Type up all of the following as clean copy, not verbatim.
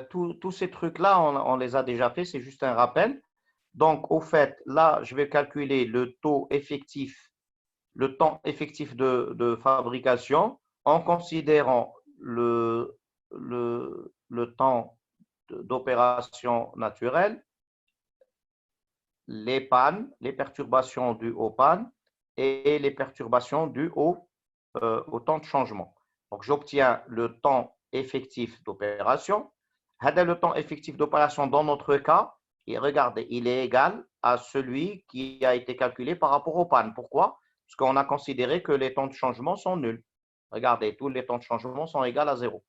tous ces trucs-là, on les a déjà fait, c'est juste un rappel. Donc, au fait, là, je vais calculer le taux effectif, le temps effectif de fabrication en considérant le temps d'opération naturelle, les pannes, les perturbations dues aux pannes et les perturbations dues au temps de changement. Donc, j'obtiens le temps effectif d'opération. Le temps effectif d'opération dans notre cas, et regardez, il est égal à celui qui a été calculé par rapport aux pannes. Pourquoi? Parce qu'on a considéré que les temps de changement sont nuls. Regardez, tous les temps de changement sont égaux à 0.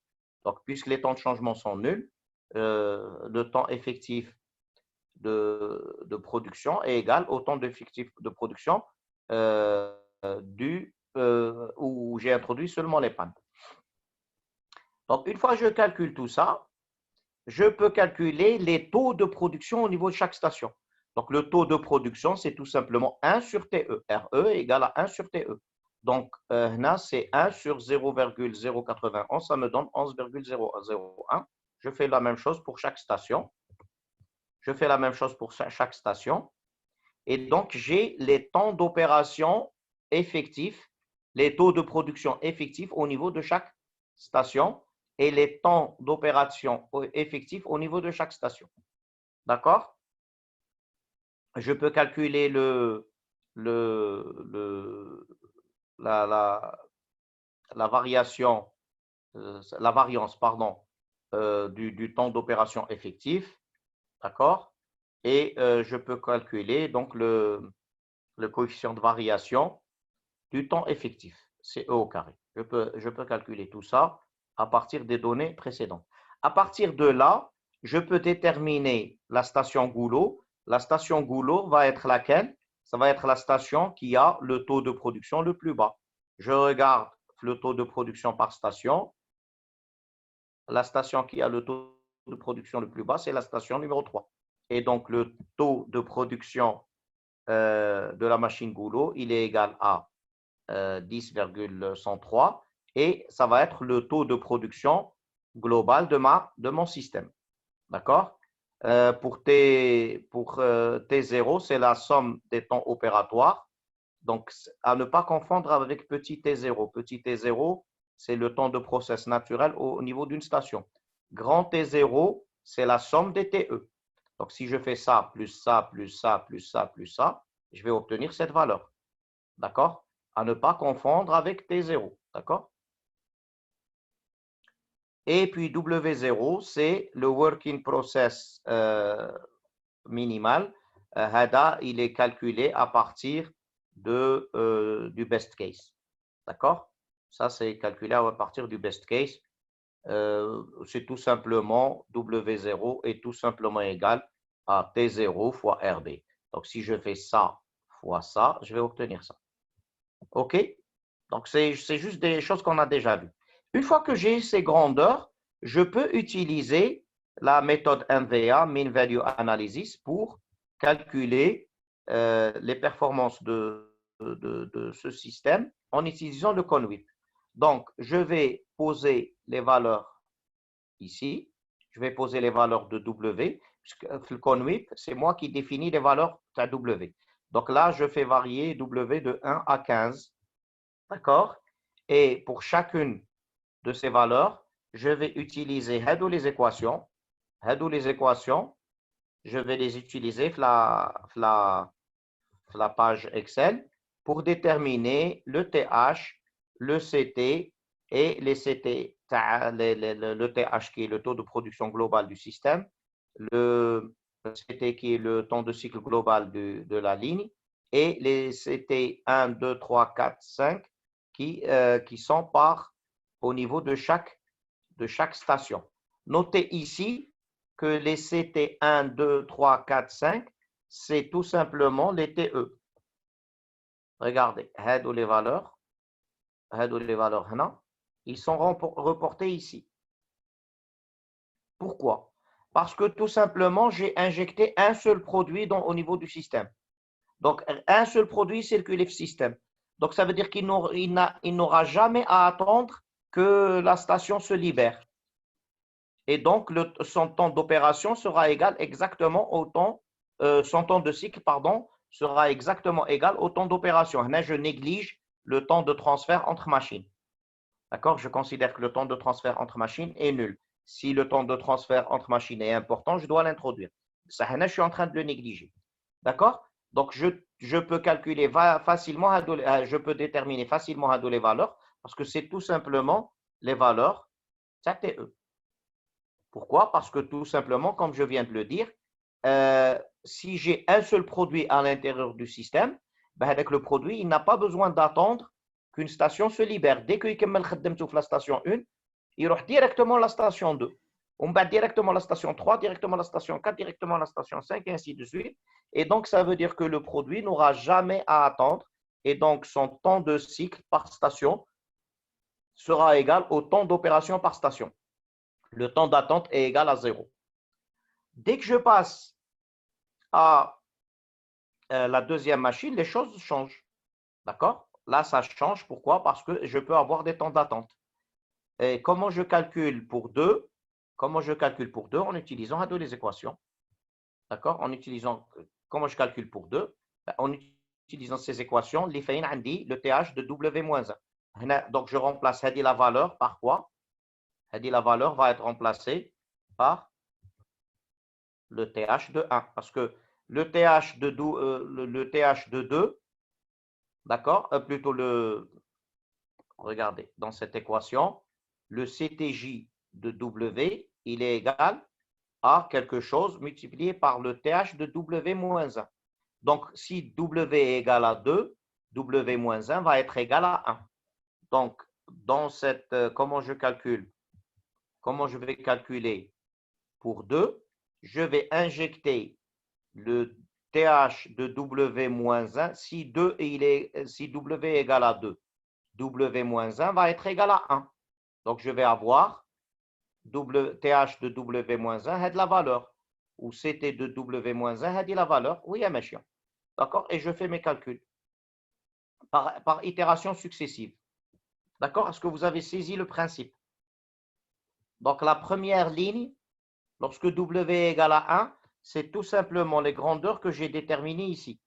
Donc, puisque les temps de changement sont nuls, le temps effectif de production est égal au temps d'effectif de production où j'ai introduit seulement les pannes. Donc, une fois que je calcule tout ça, je peux calculer les taux de production au niveau de chaque station. Donc, le taux de production, c'est tout simplement 1 sur TE. RE est égal à 1 sur TE. Donc, là, c'est 1 sur 0,091, ça me donne 11,001. Je fais la même chose pour chaque station. Je fais la même chose pour chaque station. Et donc, j'ai les temps d'opération effectifs, les taux de production effectifs au niveau de chaque station et les temps d'opération effectifs au niveau de chaque station. D'accord? Je peux calculer la variation, la variance, pardon, du temps d'opération effectif. D'accord? Et je peux calculer donc le coefficient de variation du temps effectif. C'est E au carré. Je peux calculer tout ça à partir des données précédentes. À partir de là, je peux déterminer la station Goulot. La station Goulot va être laquelle? Ça va être la station qui a le taux de production le plus bas. Je regarde le taux de production par station. La station qui a le taux de production le plus bas, c'est la station numéro 3. Et donc, le taux de production de la machine Goulot, il est égal à 10,103 et ça va être le taux de production global de mon système. D'accord? Pour T0, c'est la somme des temps opératoires. Donc, à ne pas confondre avec petit T0. Petit T0, c'est le temps de process naturel au niveau d'une station. Grand T0, c'est la somme des TE. Donc, si je fais ça, plus ça, plus ça, plus ça, plus ça, je vais obtenir cette valeur. D'accord? À ne pas confondre avec T0. D'accord? Et puis W0, c'est le working process minimal. HADA, il est calculé à partir du best case. D'accord? Ça, c'est calculé à partir du best case. C'est tout simplement W0 est tout simplement égal à T0 fois RB. Donc, si je fais ça fois ça, je vais obtenir ça. OK? Donc, c'est juste des choses qu'on a déjà vues. Une fois que j'ai ces grandeurs, je peux utiliser la méthode MVA, Mean Value Analysis, pour calculer les performances de ce système en utilisant le CONWIP. Donc, je vais poser les valeurs ici. Je vais poser les valeurs de W, puisque le CONWIP, c'est moi qui définis les valeurs de W. Donc là, je fais varier W de 1 à 15. D'accord? Et pour chacune de ces valeurs, je vais utiliser les équations. Les équations, je vais les utiliser la page Excel pour déterminer le TH, le CT et les CT, le TH qui est le taux de production global du système, le CT qui est le temps de cycle global de la ligne et les CT 1, 2, 3, 4, 5 qui sont au niveau de chaque station. Notez ici que les CT 1, 2, 3, 4, 5, c'est tout simplement les TE. Regardez, les valeurs, ils sont reportés ici. Pourquoi? Parce que tout simplement, j'ai injecté un seul produit au niveau du système. Donc, un seul produit circule le système. Donc, ça veut dire qu'il n'aura jamais à attendre que la station se libère. Et donc, son temps d'opération sera égal exactement au temps, son temps de cycle, pardon, sera exactement égal au temps d'opération. Là, je néglige le temps de transfert entre machines. D'accord? Je considère que le temps de transfert entre machines est nul. Si le temps de transfert entre machines est important, je dois l'introduire. Ça, je suis en train de le négliger. D'accord? Donc, je peux calculer facilement, je peux déterminer facilement les valeurs parce que c'est tout simplement les valeurs ZTE. Pourquoi? Parce que tout simplement, comme je viens de le dire, si j'ai un seul produit à l'intérieur du système, ben avec le produit, il n'a pas besoin d'attendre qu'une station se libère. Dès qu'il commence la station 1, il va directement à la station 2. On va directement à la station 3, directement à la station 4, directement à la station 5, et ainsi de suite. Et donc, ça veut dire que le produit n'aura jamais à attendre. Et donc, son temps de cycle par station sera égal au temps d'opération par station. Le temps d'attente est égal à 0. Dès que je passe à la deuxième machine, les choses changent. D'accord? Là, ça change. Pourquoi? Parce que je peux avoir des temps d'attente. Et comment je calcule pour 2? Comment je calcule pour 2? En utilisant les équations. D'accord? En utilisant, comment je calcule pour 2? En utilisant ces équations, les faïn andi, le TH de W-1. Donc, je remplace la valeur par quoi? La valeur va être remplacée par le TH de 1. Parce que le TH de 2, d'accord? Plutôt regardez, dans cette équation, le CTJ de W, il est égal à quelque chose multiplié par le TH de W-1. Donc, si W est égal à 2, W-1 va être égal à 1. Donc, dans cette, comment je vais calculer pour 2, je vais injecter le TH de W-1 si W est égal à 2. W-1 va être égal à 1. Donc, je vais avoir TH de W-1, c'est la valeur. Ou CT de W-1, c'est la valeur. Oui, à machin. D'accord? Et je fais mes calculs par itération successive. D'accord? Est-ce que vous avez saisi le principe? Donc, la première ligne, lorsque W est égal à 1, c'est tout simplement les grandeurs que j'ai déterminées ici.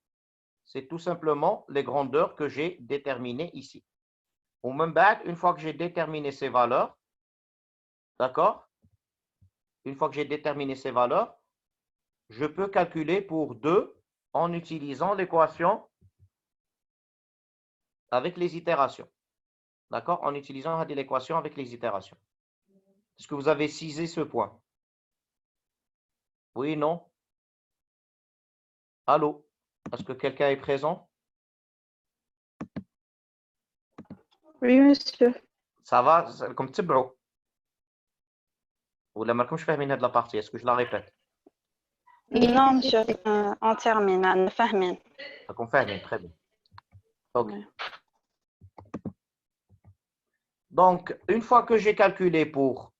C'est tout simplement les grandeurs que j'ai déterminées ici. Au même bac, une fois que j'ai déterminé ces valeurs, d'accord? Une fois que j'ai déterminé ces valeurs, je peux calculer pour 2 en utilisant l'équation avec les itérations. D'accord? En utilisant l'équation avec les itérations. Est-ce que vous avez saisi ce point? Oui, non? Allô? Est-ce que quelqu'un est présent? Oui, monsieur. Ça va? Comme تبعوا ولا ما راكمش فاهمين هاد لابارتي؟ Est-ce que je la répète? Non, monsieur, on termine. On فاهمين. راكم فاهمين, très bien. Ok. Donc, une fois que j'ai calculé pour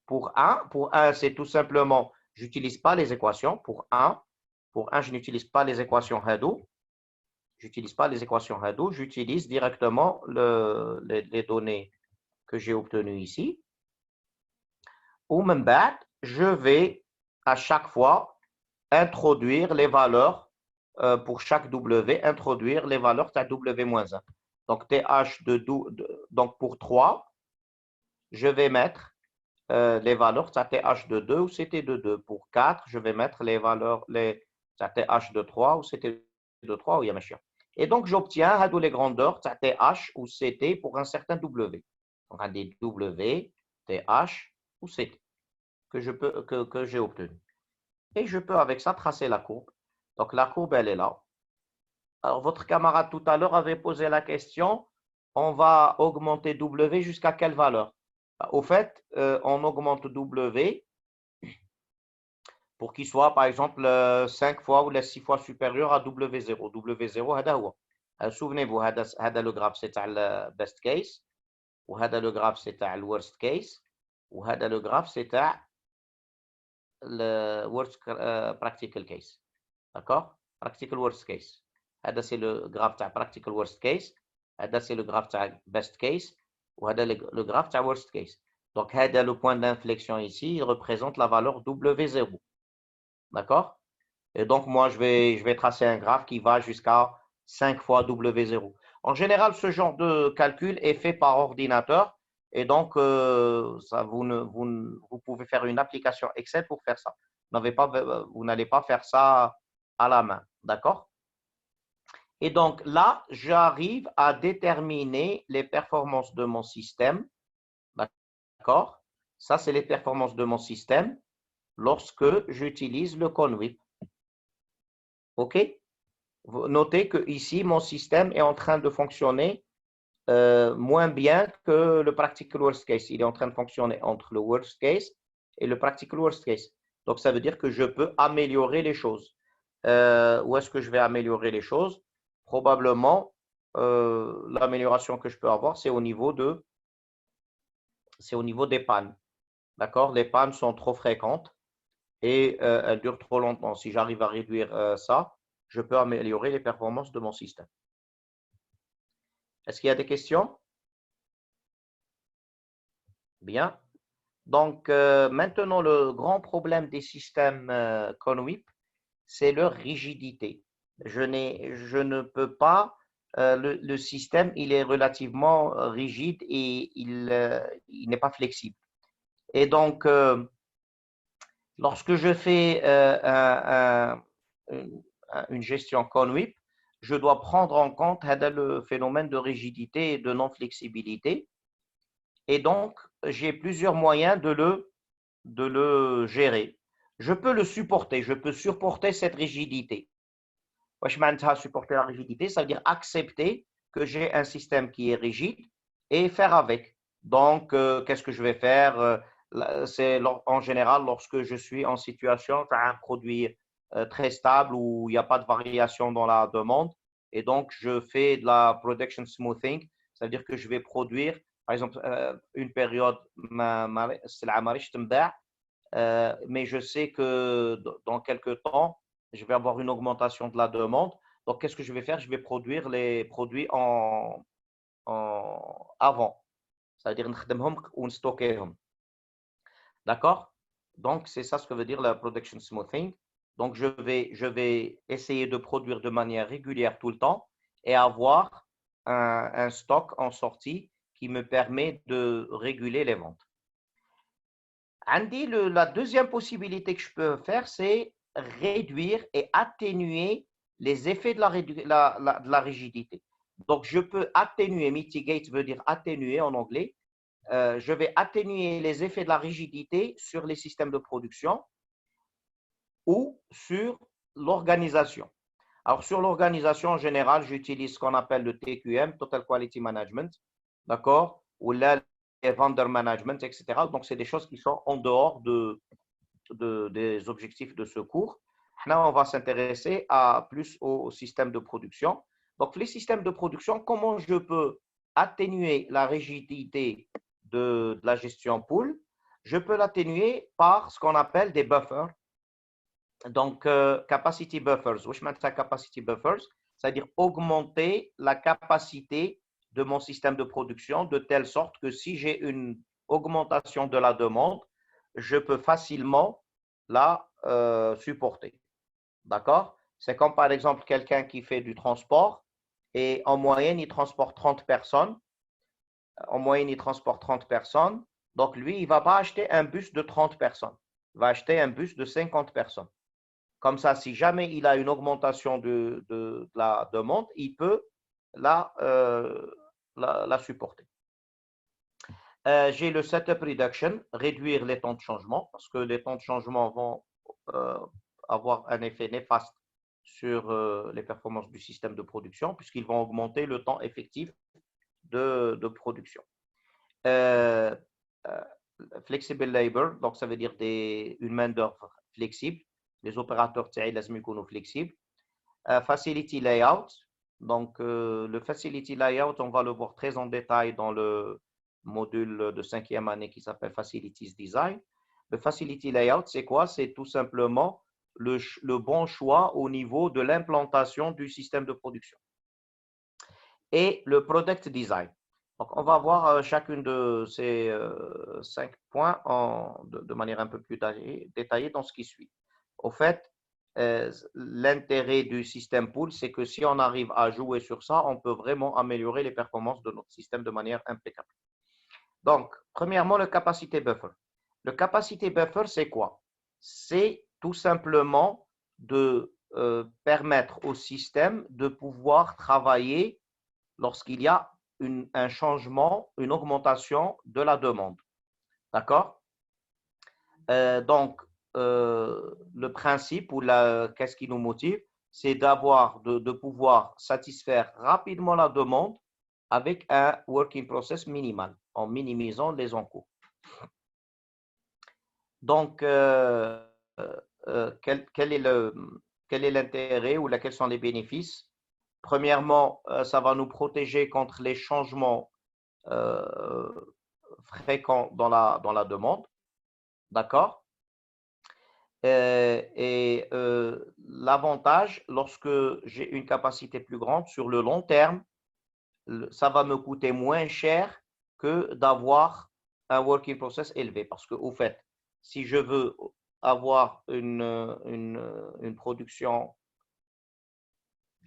1, c'est tout simplement, j'utilise pas les équations. Pour 1, je n'utilise pas les équations Hadoop. J'utilise directement les données que j'ai obtenues ici. Ou même je vais à chaque fois introduire les valeurs pour chaque W, introduire les valeurs de W-1. Donc, donc pour 3, je vais mettre les valeurs TH de 2 ou CT de 2. Pour 4, je vais mettre les valeurs, TH de 3 ou CT de 3 ou Yamashia. Et donc, j'obtiens les grandeurs TH ou CT pour un certain W. Donc, un des W, TH ou CT que j'ai obtenu. Et je peux avec ça tracer la courbe. Donc, la courbe, elle est là. Alors, votre camarade tout à l'heure avait posé la question, on va augmenter W jusqu'à quelle valeur? Au fait, on augmente W pour qu'il soit, par exemple, 5 fois ou 6 fois supérieur à W0. W0, souvenez-vous, le graphe, c'est le best case, ou le graphe, c'est le worst case, ou le graphe, c'est le worst practical case. D'accord? Practical worst case. C'est le graphe practical worst case. C'est le graphe best case. Ou le graphe worst case. Donc, le point d'inflexion ici, il représente la valeur W0. D'accord? Et donc, moi, je vais tracer un graphe qui va jusqu'à 5 fois W0. En général, ce genre de calcul est fait par ordinateur. Et donc, ça, vous pouvez faire une application Excel pour faire ça. Vous n'allez pas faire ça à la main. D'accord? Et donc là, j'arrive à déterminer les performances de mon système. D'accord? Ça, c'est les performances de mon système lorsque j'utilise le ConWhip. OK? Vous notez que ici, mon système est en train de fonctionner moins bien que le practical worst case. Il est en train de fonctionner entre le worst case et le practical worst case. Donc, ça veut dire que je peux améliorer les choses. Où est-ce que je vais améliorer les choses? Probablement, l'amélioration que je peux avoir, c'est au niveau des pannes. D'accord? Les pannes sont trop fréquentes et elles durent trop longtemps. Si j'arrive à réduire ça, je peux améliorer les performances de mon système. Est-ce qu'il y a des questions? Bien. Donc, maintenant, le grand problème des systèmes ConWhip, c'est leur rigidité. Je ne peux pas, le système, il est relativement rigide et il n'est pas flexible. Et donc, lorsque je fais une gestion ConWhip, je dois prendre en compte le phénomène de rigidité et de non-flexibilité. Et donc, j'ai plusieurs moyens de le gérer. Je peux le supporter, je peux supporter cette rigidité. Supporter la rigidité, ça veut dire accepter que j'ai un système qui est rigide et faire avec. Donc, qu'est-ce que je vais faire? C'est en général lorsque je suis en situation d'un produit très stable où il n'y a pas de variation dans la demande. Et donc, je fais de la production smoothing. Ça veut dire que je vais produire, par exemple, une période, mais je sais que dans quelques temps, je vais avoir une augmentation de la demande. Donc, qu'est-ce que je vais faire? Je vais produire les produits avant. C'est-à-dire, نخدمهم ونستوكيهم. D'accord? Donc, c'est ça ce que veut dire la production smoothing. Donc, je vais essayer de produire de manière régulière tout le temps et avoir un stock en sortie qui me permet de réguler les ventes. Andy, la deuxième possibilité que je peux faire, c'est réduire et atténuer les effets de la rigidité. Donc, je peux atténuer, mitigate veut dire atténuer en anglais. Je vais atténuer les effets de la rigidité sur les systèmes de production ou sur l'organisation. Alors, sur l'organisation, en général, j'utilise ce qu'on appelle le TQM, Total Quality Management, d'accord? Ou là, les vendor management, etc. Donc, c'est des choses qui sont en dehors des objectifs de ce cours. Là, on va s'intéresser plus au système de production. Donc, les systèmes de production, comment je peux atténuer la rigidité de la gestion pool? Je peux l'atténuer par ce qu'on appelle des buffers. Donc, capacity buffers. Je mets capacity buffers, c'est-à-dire augmenter la capacité de mon système de production de telle sorte que si j'ai une augmentation de la demande, je peux facilement la supporter. D'accord? C'est comme par exemple quelqu'un qui fait du transport et en moyenne, il transporte 30 personnes. En moyenne, il transporte 30 personnes. Donc, lui, il ne va pas acheter un bus de 30 personnes. Il va acheter un bus de 50 personnes. Comme ça, si jamais il a une augmentation de la demande, il peut la supporter. J'ai le setup reduction, réduire les temps de changement, parce que les temps de changement vont avoir un effet néfaste sur les performances du système de production, puisqu'ils vont augmenter le temps effectif de production. Flexible labor, donc ça veut dire une main-d'œuvre flexible. Les opérateurs لازم يكونوا flexibles. Facility layout. Donc, le facility layout, on va le voir très en détail dans le module de 5e année qui s'appelle Facilities Design. Le facility layout, c'est quoi? C'est tout simplement le bon choix au niveau de l'implantation du système de production. Et le product design. Donc, on va voir chacune de ces 5 points de manière un peu plus détaillée dans ce qui suit. Au fait, l'intérêt du système pool, c'est que si on arrive à jouer sur ça, on peut vraiment améliorer les performances de notre système de manière impeccable. Donc, premièrement, le capacity buffer. Le capacity buffer, c'est quoi? C'est tout simplement de permettre au système de pouvoir travailler lorsqu'il y a un changement, une augmentation de la demande. D'accord? Donc, le principe ou qu'est-ce qui nous motive, c'est de pouvoir satisfaire rapidement la demande avec un working process minimal, en minimisant les encours. Donc, quel est l'intérêt ou quels sont les bénéfices? Premièrement, ça va nous protéger contre les changements fréquents dans la demande. D'accord? Et l'avantage, lorsque j'ai une capacité plus grande, sur le long terme, ça va me coûter moins cher que d'avoir un working process élevé. Parce que, au fait, si je veux avoir une production,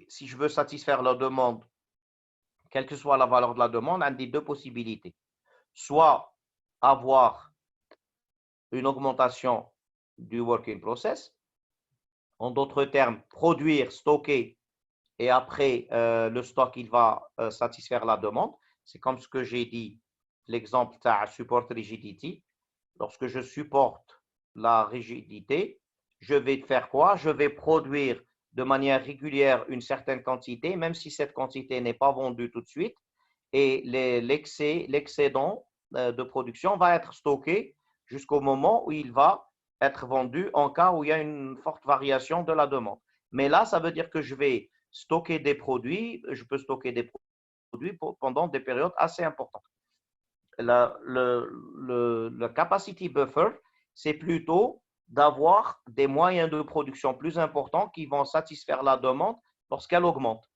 si je veux satisfaire la demande, quelle que soit la valeur de la demande, on a deux possibilités. Soit avoir une augmentation du working process, en d'autres termes, produire, stocker, et après, le stock, il va satisfaire la demande. C'est comme ce que j'ai dit, l'exemple de support rigidity. Lorsque je supporte la rigidité, je vais faire quoi? Je vais produire de manière régulière une certaine quantité, même si cette quantité n'est pas vendue tout de suite. Et l'excédent de production va être stocké jusqu'au moment où il va être vendu en cas où il y a une forte variation de la demande. Mais là, ça veut dire que je vais stocker des produits, je peux stocker des produits pendant des périodes assez importantes. Le capacity buffer, c'est plutôt d'avoir des moyens de production plus importants qui vont satisfaire la demande lorsqu'elle augmente.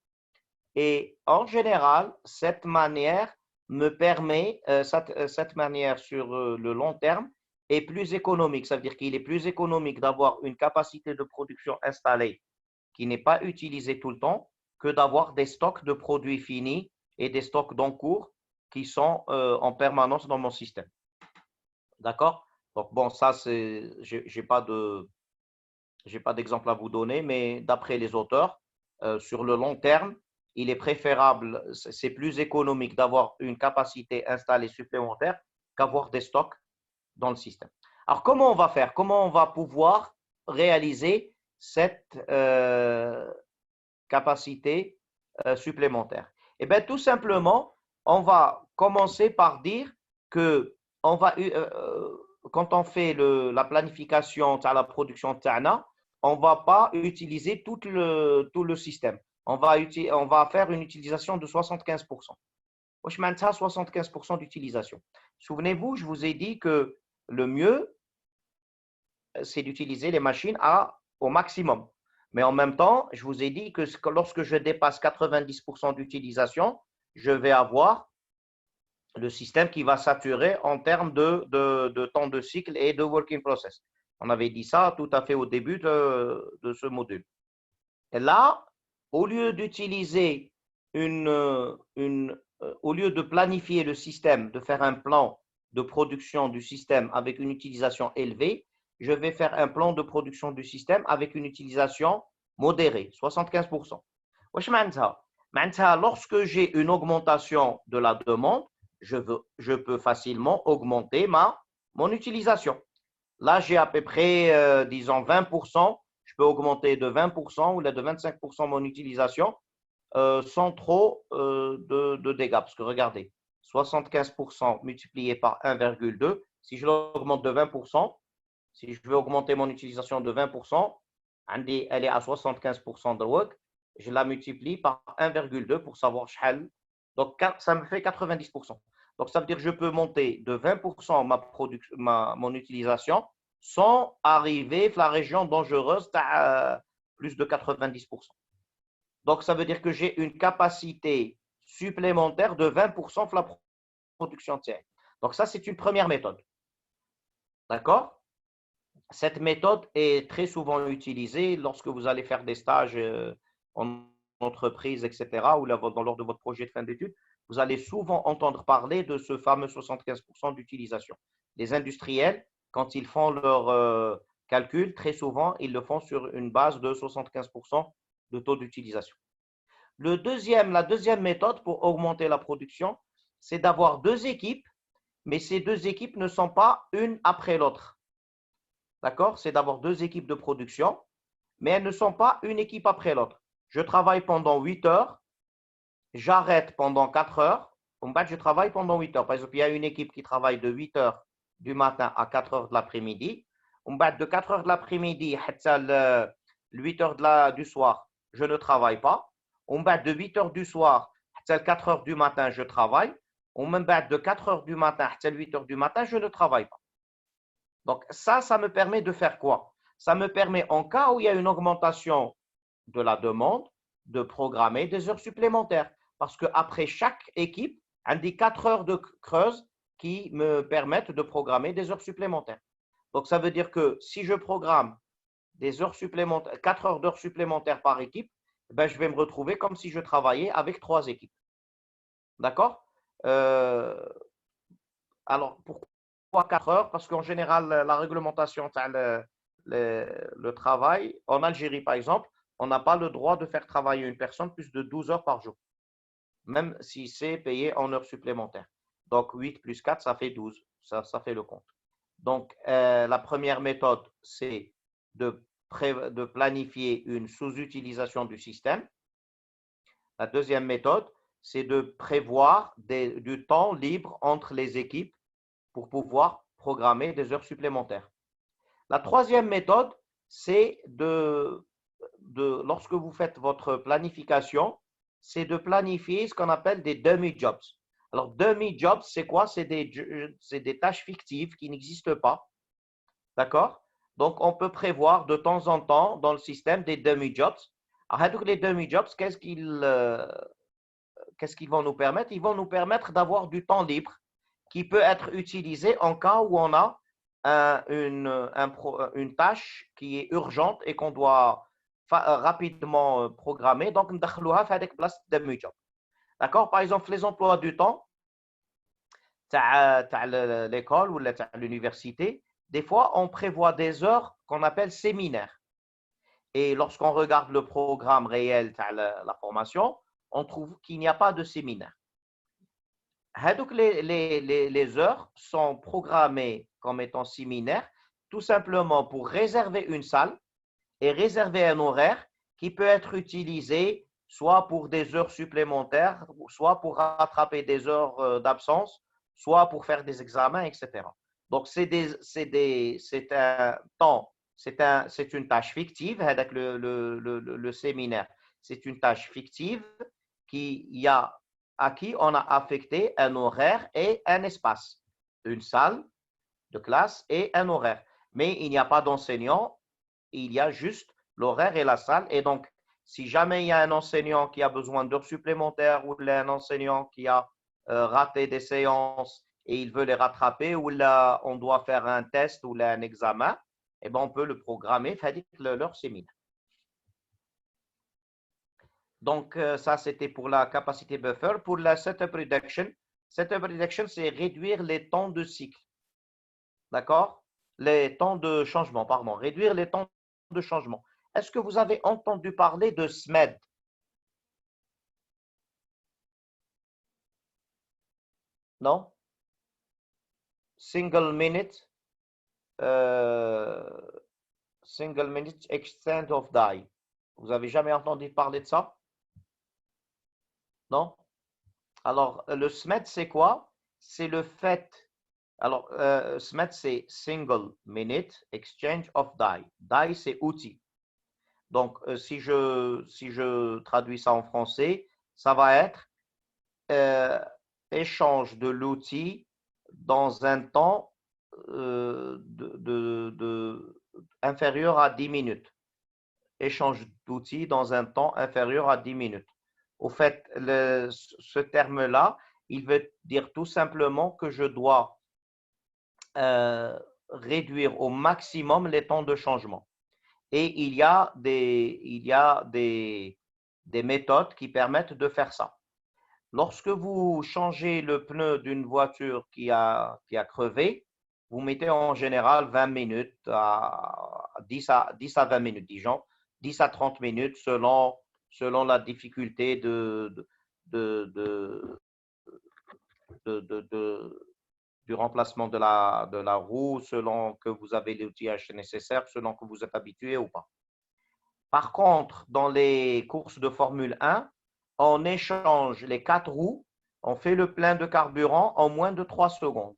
Et en général, cette manière me permet, cette manière sur le long terme est plus économique. Ça veut dire qu'il est plus économique d'avoir une capacité de production installée qui n'est pas utilisée tout le temps que d'avoir des stocks de produits finis et des stocks d'encours qui sont en permanence dans mon système. D'accord? Donc, bon, ça, je n'ai pas d'exemple à vous donner, mais d'après les auteurs, sur le long terme, il est préférable, c'est plus économique d'avoir une capacité installée supplémentaire qu'avoir des stocks dans le système. Alors, comment on va faire? Comment on va pouvoir réaliser cette capacité supplémentaire? Eh bien, tout simplement, on va commencer par dire que quand on fait la planification de la production de Tana, on ne va pas utiliser tout le système. On va faire une utilisation de 75%. Je maintiens 75% d'utilisation. Souvenez-vous, je vous ai dit que le mieux, c'est d'utiliser les machines au maximum. Mais en même temps, je vous ai dit que lorsque je dépasse 90% d'utilisation, je vais avoir le système qui va saturer en termes de temps de cycle et de working process. On avait dit ça tout à fait au début de ce module. Et là, au lieu d'utiliser au lieu de planifier le système, de faire un plan de production du système avec une utilisation élevée, je vais faire un plan de production du système avec une utilisation modérée, 75%. Lorsque j'ai une augmentation de la demande, je peux facilement augmenter mon utilisation. Là, j'ai à peu près, disons, 20%. Je peux augmenter de 20% ou de 25% mon utilisation sans trop de dégâts. Parce que regardez, 75% multiplié par 1,2, si je l'augmente de 20%, si je veux augmenter mon utilisation de 20%, elle est à 75% de work, je la multiplie par 1,2 pour savoir shal. Donc, ça me fait 90%. Donc, ça veut dire que je peux monter de 20% mon utilisation sans arriver à la région dangereuse à plus de 90%. Donc, ça veut dire que j'ai une capacité supplémentaire de 20% de la production. Donc, ça, c'est une première méthode. D'accord? Cette méthode est très souvent utilisée lorsque vous allez faire des stages en entreprise, etc., ou lors de votre projet de fin d'études. Vous allez souvent entendre parler de ce fameux 75% d'utilisation. Les industriels, quand ils font leur calcul, très souvent, ils le font sur une base de 75% de taux d'utilisation. La deuxième méthode pour augmenter la production, c'est d'avoir deux équipes, mais ces deux équipes ne sont pas une après l'autre. D'accord? C'est d'avoir deux équipes de production, mais elles ne sont pas une équipe après l'autre. Je travaille pendant 8 heures, j'arrête pendant 4 heures, en fait, je travaille pendant 8 heures. Par exemple, il y a une équipe qui travaille de 8 heures du matin à 4 heures de l'après-midi. En fait, de 4 heures de l'après-midi à 8 heures du soir, je ne travaille pas. En fait, de 8 heures du soir à 4 heures du matin, je travaille. En fait, de 4 heures du matin à 8 heures du matin, je ne travaille pas. Donc, ça me permet de faire quoi? Ça me permet, en cas où il y a une augmentation de la demande, de programmer des heures supplémentaires. Parce qu'après chaque équipe, on dit 4 heures de creuse qui me permettent de programmer des heures supplémentaires. Donc, ça veut dire que si je programme des heures supplémentaires, 4 heures d'heures supplémentaires par équipe, ben, je vais me retrouver comme si je travaillais avec 3 équipes. D'accord? Alors, pourquoi 4 heures? Parce qu'en général, la réglementation, le travail, en Algérie par exemple, on n'a pas le droit de faire travailler une personne plus de 12 heures par jour, même si c'est payé en heures supplémentaires. Donc, 8 plus 4, ça fait 12. Ça fait le compte. Donc, la première méthode, c'est de planifier une sous-utilisation du système. La deuxième méthode, c'est de prévoir du temps libre entre les équipes pour pouvoir programmer des heures supplémentaires. La troisième méthode, c'est lorsque vous faites votre planification, c'est de planifier ce qu'on appelle des dummy-jobs. Alors, dummy-jobs, c'est quoi? C'est des tâches fictives qui n'existent pas. D'accord? Donc, on peut prévoir de temps en temps dans le système des dummy-jobs. Alors, les dummy-jobs, qu'est-ce qu'ils vont nous permettre? Ils vont nous permettre d'avoir du temps libre qui peut être utilisé en cas où on a une tâche qui est urgente et qu'on doit rapidement programmer. Donc, nous avec place de job. D'accord? Par exemple, les emplois du temps, l'école ou l'université, des fois, on prévoit des heures qu'on appelle séminaires. Et lorsqu'on regarde le programme réel de la formation, on trouve qu'il n'y a pas de séminaire. Donc, les heures sont programmées comme étant séminaires, tout simplement pour réserver une salle et réserver un horaire qui peut être utilisé soit pour des heures supplémentaires, soit pour rattraper des heures d'absence, soit pour faire des examens, etc. Donc, c'est un temps, c'est une tâche fictive, avec le séminaire. C'est une tâche fictive à qui on a affecté un horaire et un espace, une salle de classe et un horaire. Mais il n'y a pas d'enseignant, il y a juste l'horaire et la salle. Et donc, si jamais il y a un enseignant qui a besoin d'heures supplémentaires ou un enseignant qui a raté des séances et il veut les rattraper ou là, on doit faire un test ou là, un examen, eh ben, on peut le programmer, faire leur séminaire. Donc, ça, c'était pour la capacité buffer. Pour la setup reduction, c'est réduire les temps de cycle. D'accord? Les temps de changement, pardon. Réduire les temps de changement. Est-ce que vous avez entendu parler de SMED? Non? Single minute extent of die. Vous n'avez jamais entendu parler de ça? Non? Alors, le SMED, c'est quoi? C'est le fait. Alors, SMED, c'est Single Minute Exchange of Die. Die, c'est outil. Donc, si je traduis ça en français, ça va être échange de l'outil dans un temps inférieur à 10 minutes. Échange d'outils dans un temps inférieur à 10 minutes. Au fait, ce terme-là, il veut dire tout simplement que je dois réduire au maximum les temps de changement. Et il y a des méthodes qui permettent de faire ça. Lorsque vous changez le pneu d'une voiture qui a crevé, vous mettez en général 20 minutes à 10 à 20 minutes, disons, 10 à 30 minutes selon la difficulté du remplacement de la roue, selon que vous avez l'outillage nécessaire, selon que vous êtes habitué ou pas. Par contre, dans les courses de Formule 1, on échange les 4 roues, on fait le plein de carburant en moins de 3 secondes.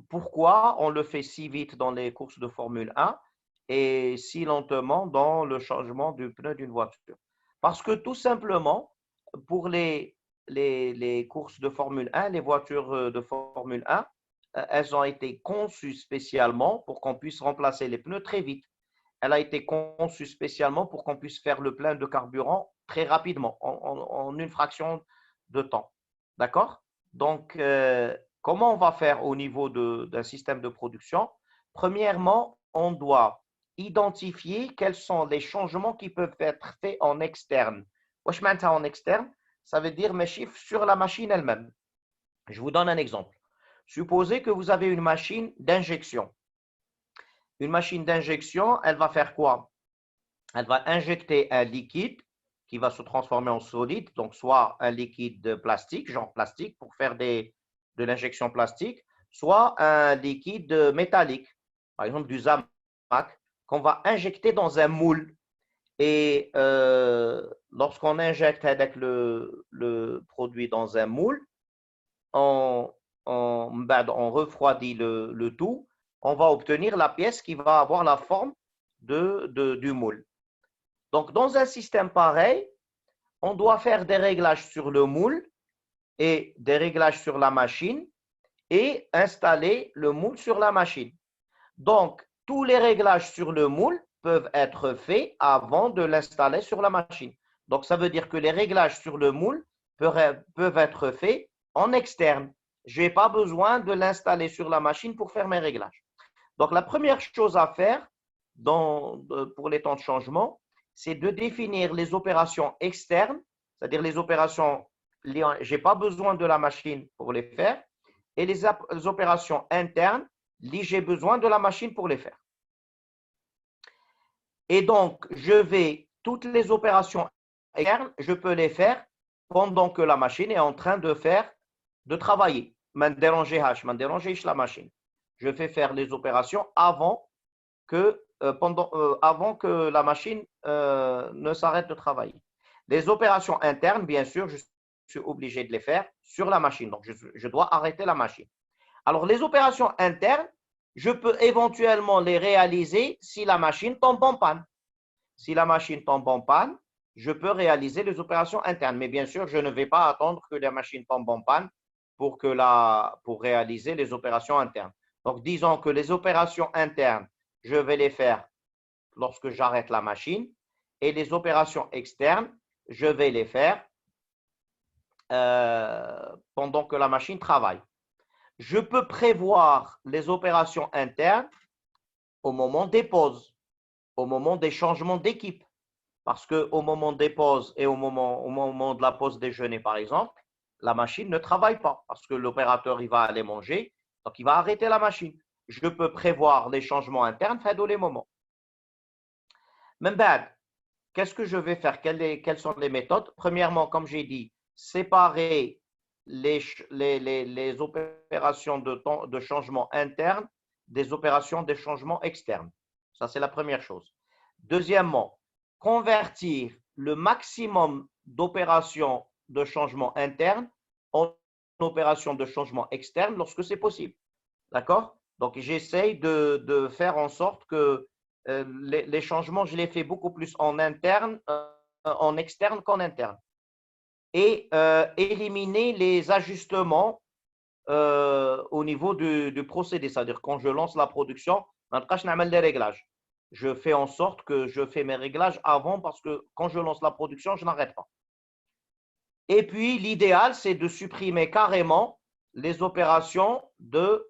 Pourquoi on le fait si vite dans les courses de Formule 1 et si lentement dans le changement du pneu d'une voiture? Parce que tout simplement, pour les courses de Formule 1, les voitures de Formule 1, elles ont été conçues spécialement pour qu'on puisse remplacer les pneus très vite. Elle a été conçue spécialement pour qu'on puisse faire le plein de carburant très rapidement, en une fraction de temps. D'accord? Donc, comment on va faire au niveau d'un système de production? Premièrement, on doit identifier quels sont les changements qui peuvent être faits en externe. Wesh ma'nta en externe, ça veut dire mes chiffres sur la machine elle-même. Je vous donne un exemple. Supposez que vous avez une machine d'injection. Une machine d'injection, elle va faire quoi? Elle va injecter un liquide qui va se transformer en solide, donc soit un liquide plastique, genre plastique, pour faire de l'injection plastique, soit un liquide métallique, par exemple du zamac, qu'on va injecter dans un moule. Et lorsqu'on injecte avec le produit dans un moule, on refroidit le tout, on va obtenir la pièce qui va avoir la forme du moule. Donc, dans un système pareil, on doit faire des réglages sur le moule et des réglages sur la machine et installer le moule sur la machine. Donc, tous les réglages sur le moule peuvent être faits avant de l'installer sur la machine. Donc, ça veut dire que les réglages sur le moule peuvent être faits en externe. Je n'ai pas besoin de l'installer sur la machine pour faire mes réglages. Donc, la première chose à faire pour les temps de changement, c'est de définir les opérations externes, c'est-à-dire les opérations, je n'ai pas besoin de la machine pour les faire, et les opérations internes, j'ai besoin de la machine pour les faire. Et donc, toutes les opérations externes, je peux les faire pendant que la machine est en train de travailler. La machine. Je fais faire les opérations avant que la machine ne s'arrête de travailler. Les opérations internes, bien sûr, je suis obligé de les faire sur la machine. Donc, je dois arrêter la machine. Alors, les opérations internes, je peux éventuellement les réaliser si la machine tombe en panne. Si la machine tombe en panne, je peux réaliser les opérations internes. Mais bien sûr, je ne vais pas attendre que la machine tombe en panne pour réaliser les opérations internes. Donc, disons que les opérations internes, je vais les faire lorsque j'arrête la machine et les opérations externes, je vais les faire pendant que la machine travaille. Je peux prévoir les opérations internes au moment des pauses, au moment des changements d'équipe. Parce qu'au moment des pauses et au moment de la pause déjeuner, par exemple, la machine ne travaille pas parce que l'opérateur, il va aller manger, donc il va arrêter la machine. Je peux prévoir les changements internes à tous les moments. Même qu'est-ce que je vais faire? Quelles sont les méthodes? Premièrement, comme j'ai dit, séparer les opérations de changement interne des opérations de changement externe. Ça, c'est la première chose. Deuxièmement, convertir le maximum d'opérations de changement interne en opérations de changement externe lorsque c'est possible. D'accord? Donc, j'essaye de faire en sorte que les changements, je les fais beaucoup plus en externe qu'en interne. Et éliminer les ajustements au niveau du procédé. C'est-à-dire, quand je lance la production, les réglages. Je fais en sorte que je fais mes réglages avant parce que quand je lance la production, je n'arrête pas. Et puis, l'idéal, c'est de supprimer carrément les opérations de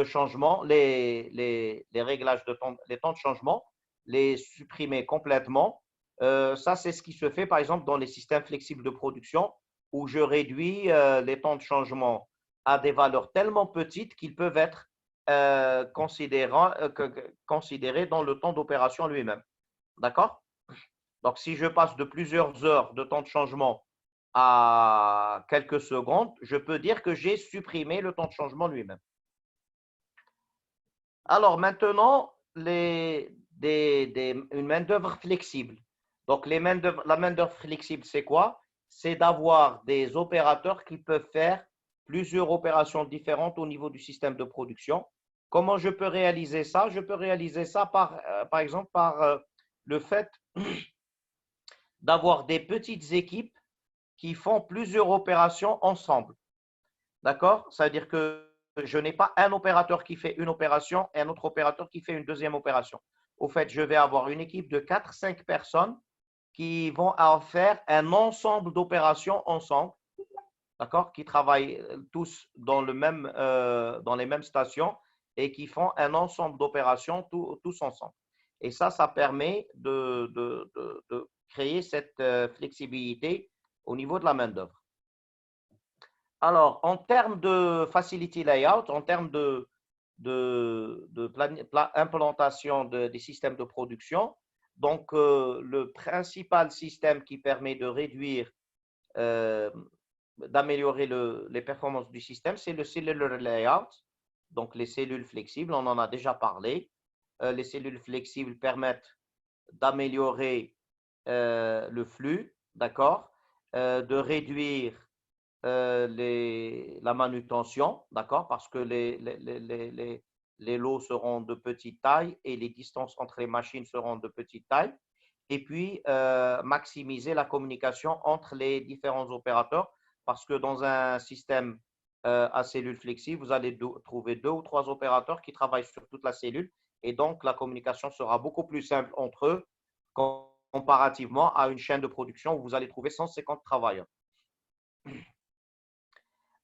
changement, les réglages de temps, les temps de changement, les supprimer complètement. Ça, c'est ce qui se fait, par exemple, dans les systèmes flexibles de production, où je réduis les temps de changement à des valeurs tellement petites qu'ils peuvent être considérés dans le temps d'opération lui-même. D'accord? Donc, si je passe de plusieurs heures de temps de changement à quelques secondes, je peux dire que j'ai supprimé le temps de changement lui-même. Alors maintenant, une main-d'œuvre flexible. Donc, la main-d'œuvre flexible, c'est quoi? C'est d'avoir des opérateurs qui peuvent faire plusieurs opérations différentes au niveau du système de production. Comment je peux réaliser ça? Je peux réaliser ça par exemple par le fait d'avoir des petites équipes qui font plusieurs opérations ensemble. D'accord? C'est-à-dire que je n'ai pas un opérateur qui fait une opération et un autre opérateur qui fait une deuxième opération. Au fait, je vais avoir une équipe de 4-5 personnes qui vont faire un ensemble d'opérations ensemble, d'accord? Qui travaillent tous dans les mêmes stations et qui font un ensemble d'opérations tous ensemble. Et ça permet de créer cette flexibilité au niveau de la main-d'œuvre. Alors, en termes de facility layout, en termes implantation des systèmes de production, donc le principal système qui permet de réduire, d'améliorer les performances du système, c'est le cellular layout, donc les cellules flexibles, on en a déjà parlé. Les cellules flexibles permettent d'améliorer le flux, d'accord, de réduire la manutention, d'accord, parce que les lots seront de petite taille et les distances entre les machines seront de petite taille. Et puis, maximiser la communication entre les différents opérateurs, parce que dans un système à cellules flexibles, vous allez trouver 2 ou 3 opérateurs qui travaillent sur toute la cellule, et donc la communication sera beaucoup plus simple entre eux comparativement à une chaîne de production où vous allez trouver 150 travailleurs.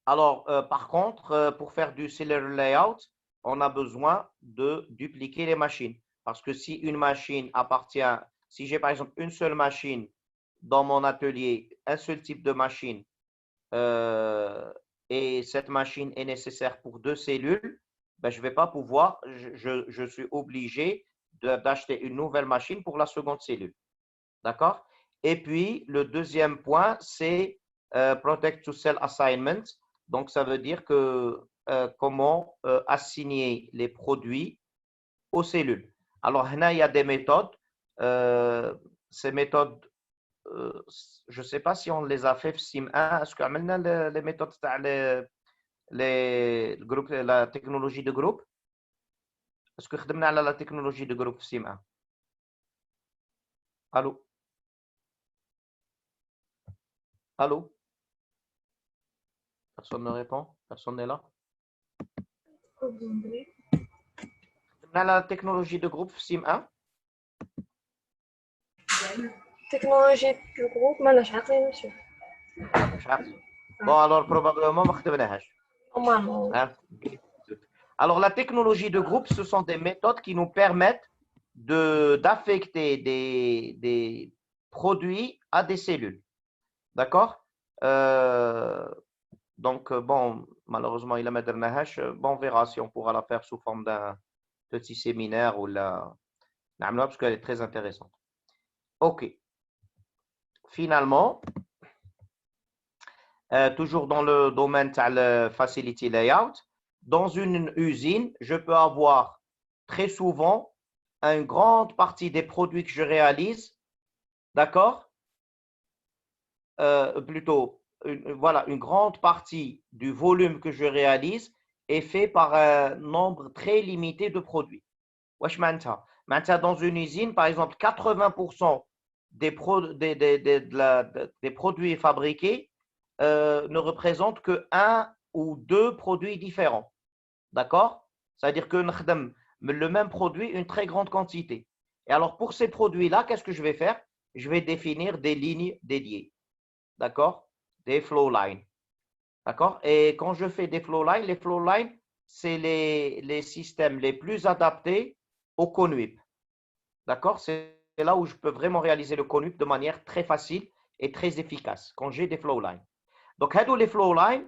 Alors, par contre, pour faire du cellular layout, on a besoin de dupliquer les machines. Parce que si une machine si j'ai par exemple une seule machine dans mon atelier, un seul type de machine, et cette machine est nécessaire pour 2 cellules, ben, je ne vais pas pouvoir, je suis obligé d'acheter une nouvelle machine pour la seconde cellule. D'accord? Et puis, le deuxième point, c'est Protect to Cell Assignment. Donc, ça veut dire que comment assigner les produits aux cellules. Alors, il y a des méthodes. Ces méthodes, je ne sais pas si on les a fait SIM 1. Est-ce qu'on a les méthodes, la technologie de groupe? Est-ce que on a la technologie de groupe SIM 1? Allô? Allô? Personne ne répond? Personne n'est là? On a la technologie de groupe SIM 1? Technologie du groupe, ما لهاش عقلي monsieur. Bon, alors probablement ما خدمناهاش. Alors, la technologie de groupe, ce sont des méthodes qui nous permettent d'affecter des produits à des cellules. D'accord? Donc, bon, malheureusement, il a mis bon, on verra si on pourra la faire sous forme d'un petit séminaire ou parce qu'elle est très intéressante. OK. Finalement, toujours dans le domaine de facility layout, dans une usine, je peux avoir très souvent une grande partie des produits que je réalise, d'accord? Plutôt, voilà, une grande partie du volume que je réalise est fait par un nombre très limité de produits. Maintenant, dans une usine, par exemple, 80% des produits fabriqués ne représentent que 1 ou 2 produits différents. D'accord? C'est-à-dire que nous avons le même produit, une très grande quantité. Et alors, pour ces produits-là, qu'est-ce que je vais faire? Je vais définir des lignes dédiées. D'accord? des flow lines. D'accord? Et quand je fais des flow lines, les flow lines, c'est les systèmes les plus adaptés au CONWIP. D'accord? C'est là où je peux vraiment réaliser le CONWIP de manière très facile et très efficace quand j'ai des flow lines. Donc, les flow lines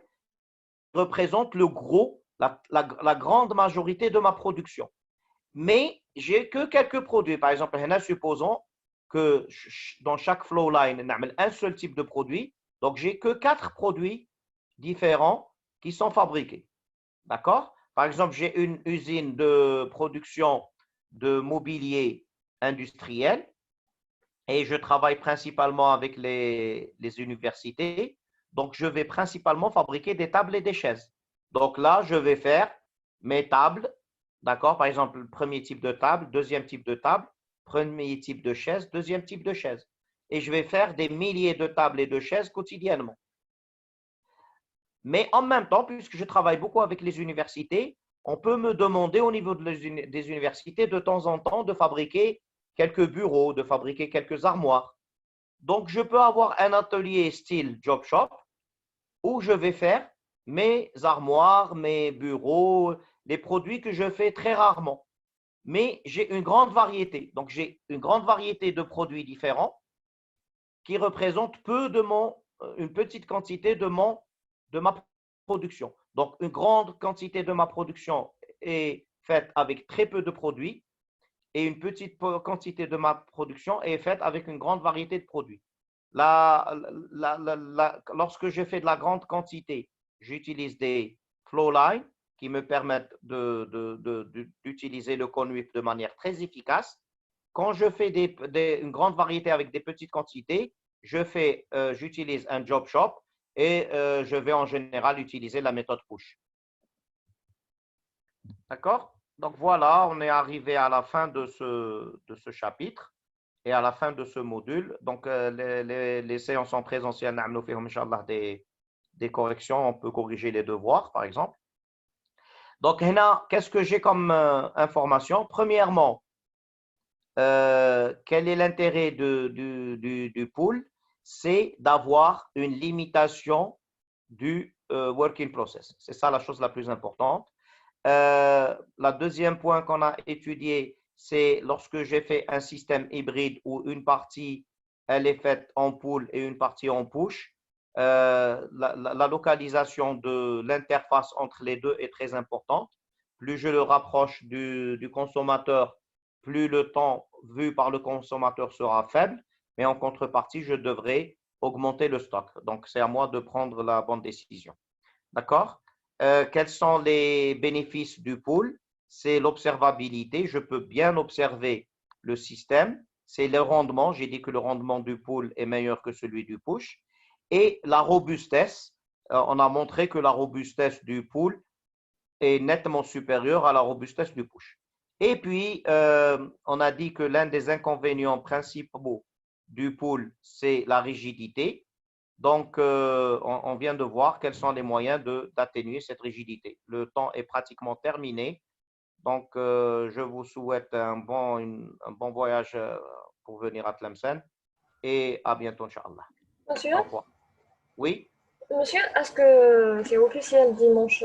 représentent le gros, la grande majorité de ma production. Mais j'ai que quelques produits. Par exemple, supposons que dans chaque flow line, on a un seul type de produit. Donc, j'ai que 4 produits différents qui sont fabriqués. D'accord? Par exemple, j'ai une usine de production de mobilier industriel et je travaille principalement avec les universités. Donc, je vais principalement fabriquer des tables et des chaises. Donc là, je vais faire mes tables. D'accord? Par exemple, le premier type de table, deuxième type de table, premier type de chaise, deuxième type de chaise. Et je vais faire des milliers de tables et de chaises quotidiennement. Mais en même temps, puisque je travaille beaucoup avec les universités, on peut me demander au niveau des universités de temps en temps de fabriquer quelques bureaux, de fabriquer quelques armoires. Donc, je peux avoir un atelier style job shop où je vais faire mes armoires, mes bureaux, les produits que je fais très rarement. Mais j'ai une grande variété. Donc, j'ai une grande variété de produits différents qui représentent une petite quantité de ma production. Donc, une grande quantité de ma production est faite avec très peu de produits et une petite quantité de ma production est faite avec une grande variété de produits. Lorsque je fais de la grande quantité, j'utilise des flow lines qui me permettent d'utiliser le CONWIP de manière très efficace. Quand je fais une grande variété avec des petites quantités, j'utilise un job shop et je vais en général utiliser la méthode push. D'accord? Donc voilà, on est arrivé à la fin de ce chapitre et à la fin de ce module. Donc les séances en présentiel, nous faisons inchallah des corrections. On peut corriger les devoirs, par exemple. Donc, qu'est-ce que j'ai comme information? Premièrement, quel est l'intérêt du pool? C'est d'avoir une limitation du working process. C'est ça la chose la plus importante. Le deuxième point qu'on a étudié, c'est lorsque j'ai fait un système hybride où une partie, elle est faite en pool et une partie en push. La localisation de l'interface entre les deux est très importante. Plus je le rapproche du consommateur, plus le temps vu par le consommateur sera faible, mais en contrepartie, je devrais augmenter le stock. Donc, c'est à moi de prendre la bonne décision. D'accord? Quels sont les bénéfices du pool? C'est l'observabilité. Je peux bien observer le système. C'est le rendement. J'ai dit que le rendement du pool est meilleur que celui du push. Et la robustesse. On a montré que la robustesse du pool est nettement supérieure à la robustesse du push. Et puis, on a dit que l'un des inconvénients principaux du pool, c'est la rigidité. Donc, on vient de voir quels sont les moyens d'atténuer cette rigidité. Le temps est pratiquement terminé. Donc, je vous souhaite un bon voyage pour venir à Tlemcen et à bientôt, Inch'Allah. Monsieur, Au revoir. Oui, monsieur, est-ce que c'est officiel dimanche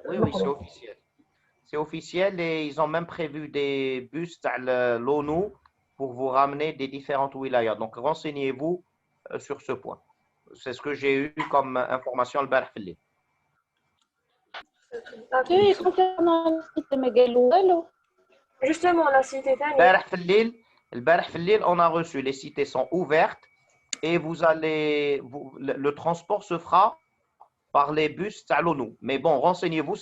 oui, c'est officiel. C'est officiel et ils ont même prévu des bus à l'ONU pour vous ramener des différentes wilayas. Donc, renseignez-vous sur ce point. C'est ce que j'ai eu comme information le barh في الليل. concernant le site ما قالوا والو. Justement, la cité ثاني. البارح في الليل, on a reçu, les cités sont ouvertes et le transport se fera par les bus à l'ONU. Mais bon, renseignez-vous.